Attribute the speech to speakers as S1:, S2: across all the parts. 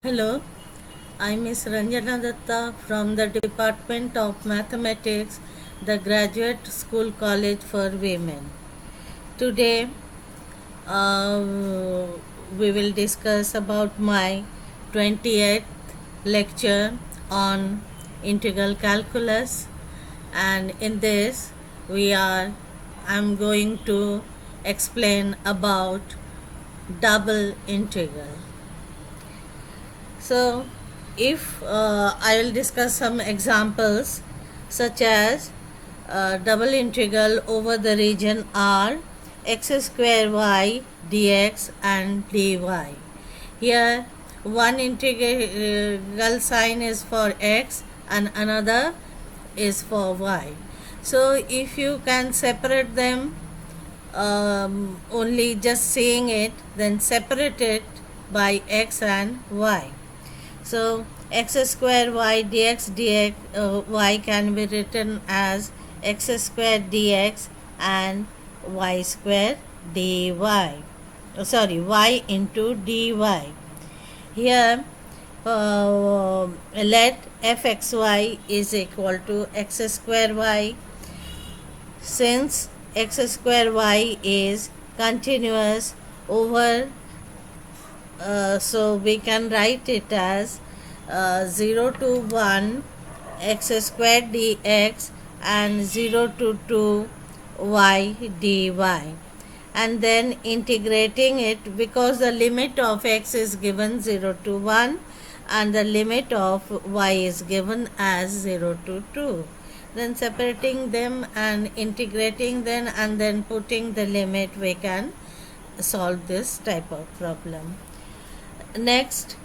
S1: Hello, I'm Ms. Ranjana Datta from the Department of Mathematics, the Graduate School College for Women. Today, uh, we will discuss about my 28th lecture on integral calculus, and in this, I'm going to explain about double integral. So, if I will discuss some examples such as double integral over the region R, x square y dx and dy. Here, one integral sign is for x and another is for y. So, if you can separate them only just seeing it, then separate it by x and y. So x square y dx y can be written as x square dx and y square dy. Y into dy. Here, let fxy is equal to x square y. Since x square y is continuous over, so we can write it as 0 to 1 x square dx and 0 to 2 y dy, and then integrating it, because the limit of x is given 0 to 1 and the limit of y is given as 0 to 2, then separating them and integrating them and then putting the limit, we can solve this type of problem. Next,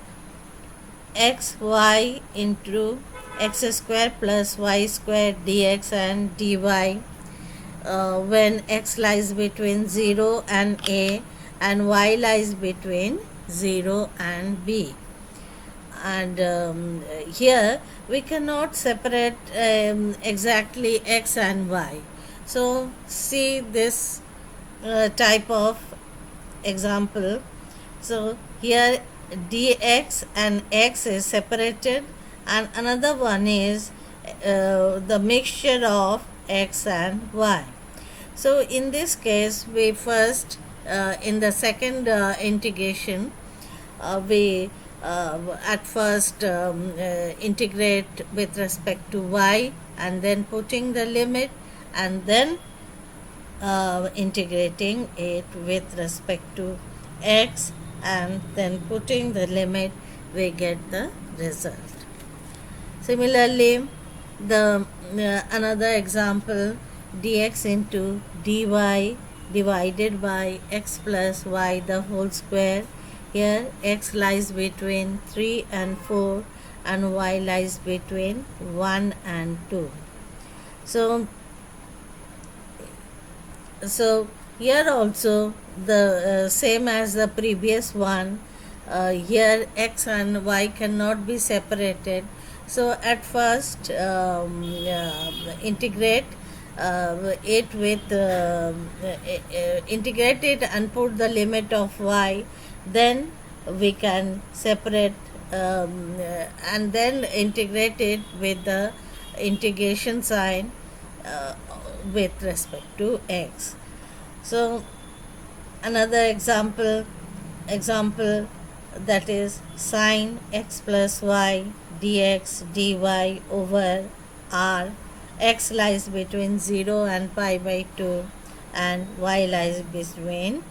S1: x y into x square plus y square dx and dy, when x lies between 0 and a and y lies between 0 and b. And here we cannot separate exactly x and y. So see this type of example. So here dx and x is separated, and another one is the mixture of x and y. So in this case, we first in the second integration, we at first integrate with respect to y and then putting the limit, and then integrating it with respect to x and then putting the limit, we get the result. Similarly, the another example, dx into dy divided by x plus y the whole square. Here x lies between 3 and 4 and y lies between 1 and 2. So here also the same as the previous one, here x and y cannot be separated. So at first integrate it with integrate it and put the limit of y, then we can separate and then integrate it with the integration sign with respect to x. So another example that is sine x plus y dx dy over r. X lies between 0 and pi by 2 and y lies between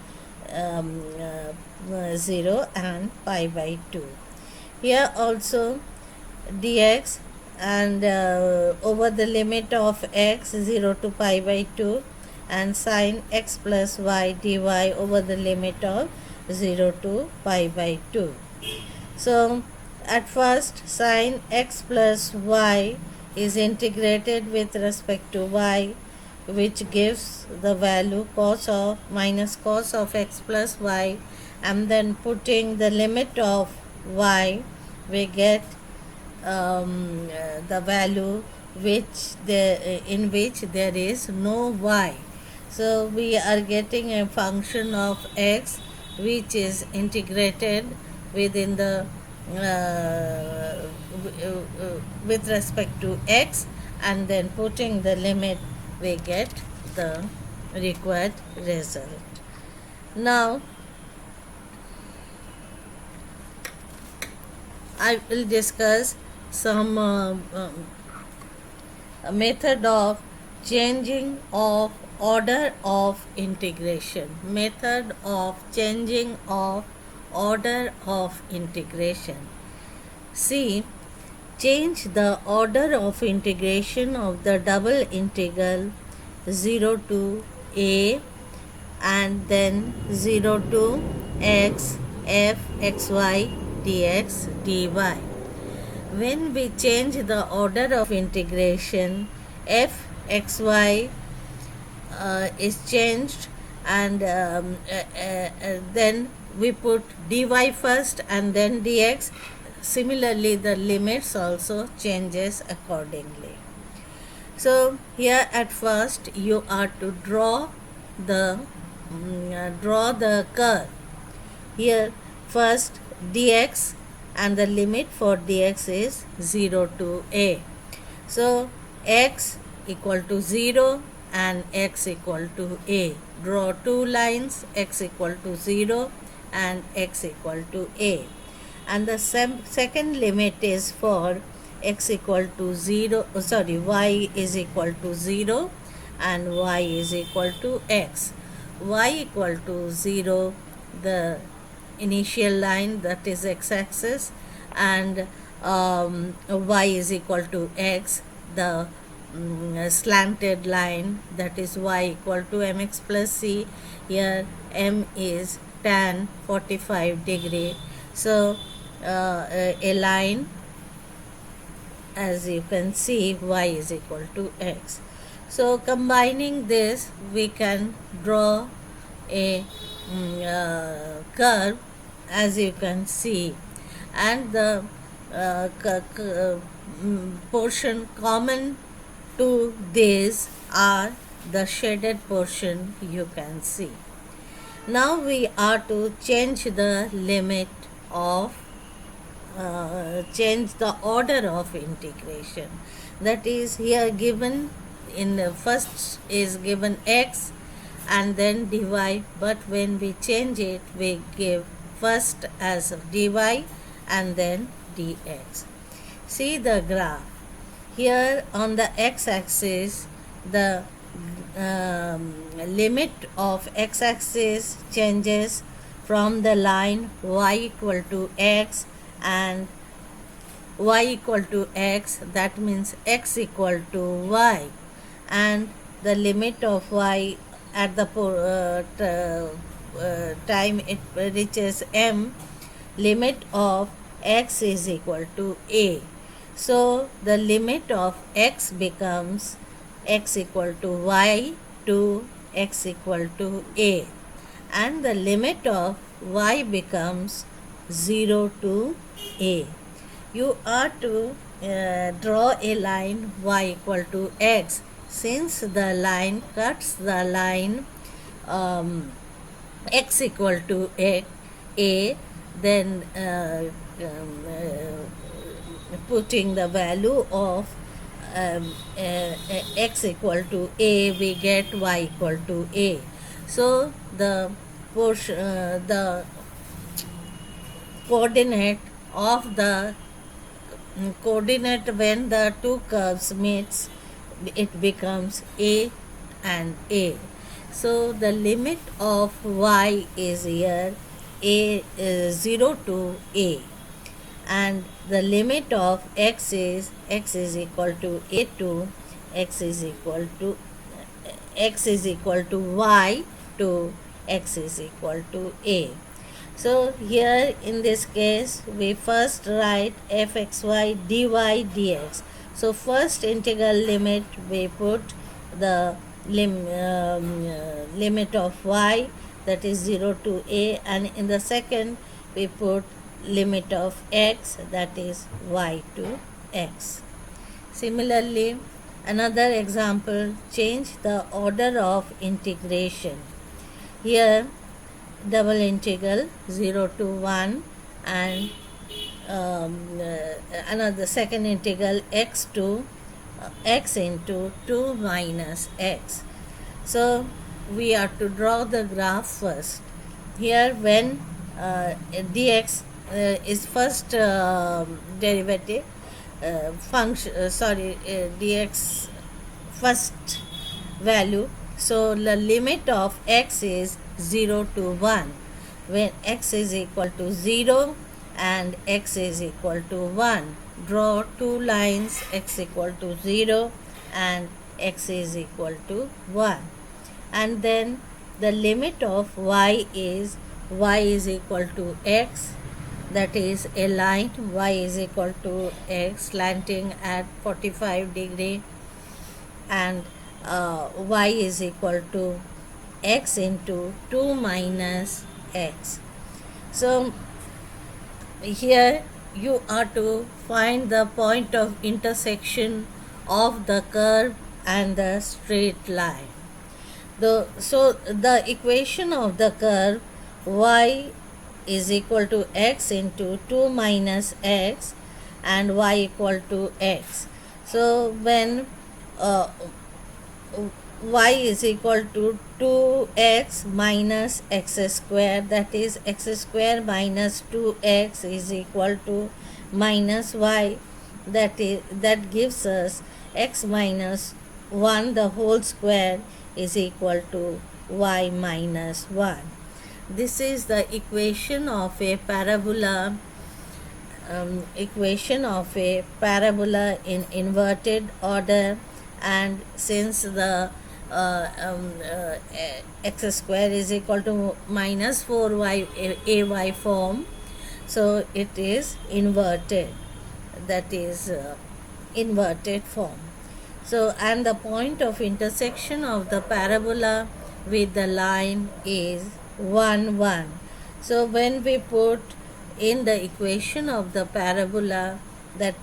S1: 0 and pi by 2. Here also dx and over the limit of x 0 to pi by 2 and sine x plus y dy over the limit of 0 to pi by 2. So at first sine x plus y is integrated with respect to y, which gives the value cos of minus cos of x plus y, and then putting the limit of y, we get the value in which there is no y. So we are getting a function of x which is integrated within the with respect to x, and then putting the limit, we get the required result. Now I will discuss some a method of changing of order of integration. Method of changing of order of integration. See, change the order of integration of the double integral 0 to a and then 0 to x f x y dx dy. When we change the order of integration, f x y is changed, and then we put dy first and then dx. Similarly, the limits also changes accordingly. So here at first you are to draw the curve. Here first dx, and the limit for dx is 0 to a. So x equal to 0 and x equal to a. Draw two lines, x equal to 0 and x equal to a. And the second limit is for x equal to 0, y is equal to 0 and y is equal to x. Y equal to 0, the initial line, that is x-axis, and y is equal to x, the slanted line, that is y equal to mx plus c. Here m is tan 45 degree. So a line, as you can see, y is equal to x. So combining this, we can draw a curve, as you can see, and the portion common to this are the shaded portion you can see. Now we are to change the limit of change the order of integration. That is, here given in the first is given x and then dy, but when we change it, we give first as dy and then dx. See the graph. Here on the x-axis, the limit of x-axis changes from the line y equal to x and y equal to x, that means x equal to y, and the limit of y at the time it reaches m, limit of x is equal to a. So the limit of x becomes x equal to y to x equal to a, and the limit of y becomes 0 to a. You are to draw a line y equal to x. Since the line cuts the line x equal to a, then putting the value of x equal to a, we get y equal to a. So the portion, the coordinate of the coordinate when the two curves meets, it becomes a and a. So the limit of y is here a 0 to a, and the limit of x is equal to a to x is equal to y to x is equal to a. So here in this case, we first write fxy dy dx. So first integral limit, we put the limit of y, that is 0 to a, and in the second we put limit of x, that is y to x. Similarly, another example, change the order of integration. Here double integral 0 to 1 and another second integral x to x into 2 minus x. So we are to draw the graph first. Here when dx is first derivative function, dx first value, so the limit of x is 0 to 1 when x is equal to 0 and x is equal to 1. Draw two lines, x equal to 0 and x is equal to 1. And then the limit of y is equal to x, that is a line y is equal to x slanting at 45 degree, and y is equal to x into 2 minus x. So here you are to find the point of intersection of the curve and the straight line. So the equation of the curve y is equal to x into 2 minus x and y equal to x. So when y is equal to 2x minus x square, that is x square minus 2x is equal to minus y, that gives us x minus 1 the whole square is equal to y minus 1. This is the equation of a parabola, in inverted order, and since the x square is equal to minus 4y ay form, so it is inverted, that is inverted form. So and the point of intersection of the parabola with the line is 1 1. So when we put in the equation of the parabola that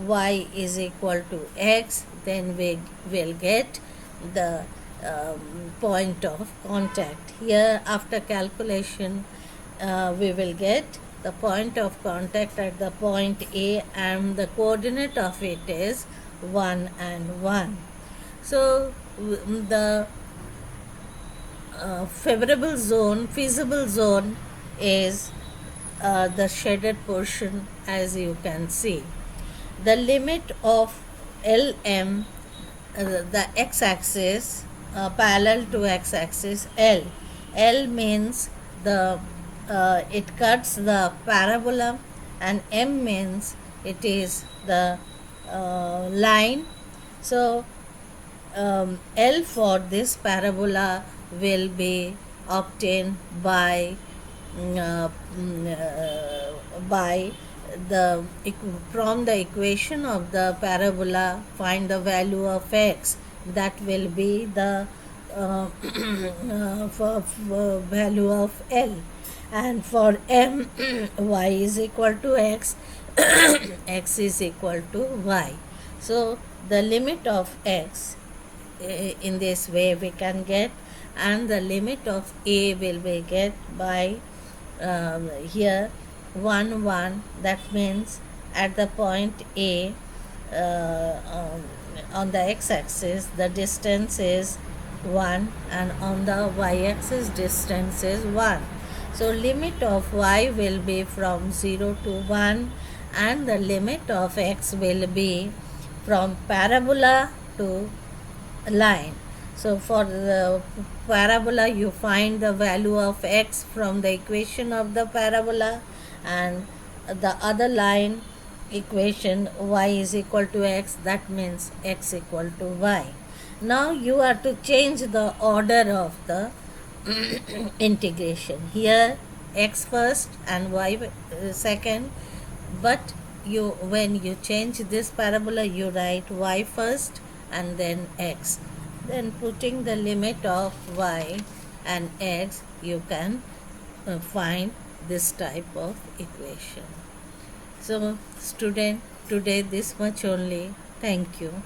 S1: y is equal to x, then we will get the point of contact. Here after calculation we will get the point of contact at the point A, and the coordinate of it is 1 and 1. So the feasible zone is the shaded portion, as you can see. The limit of LM, the x-axis parallel to x-axis L means the it cuts the parabola, and M means it is the line. So L for this parabola will be obtained by from the equation of the parabola. Find the value of x, that will be the for value of L, and for M y is equal to x x is equal to y. So the limit of x in this way we can get, and the limit of a will be get by here 1 1, that means at the point A on the x-axis the distance is 1, and on the y-axis distance is 1. So limit of y will be from 0 to 1, and the limit of x will be from parabola to line. So for the parabola you find the value of x from the equation of the parabola, and the other line equation y is equal to x, that means x equal to y. Now you are to change the order of the integration. Here x first and y second, but when you change this parabola you write y first and then x. Then putting the limit of y and x, you can find this type of equation. So student, today this much only. Thank you.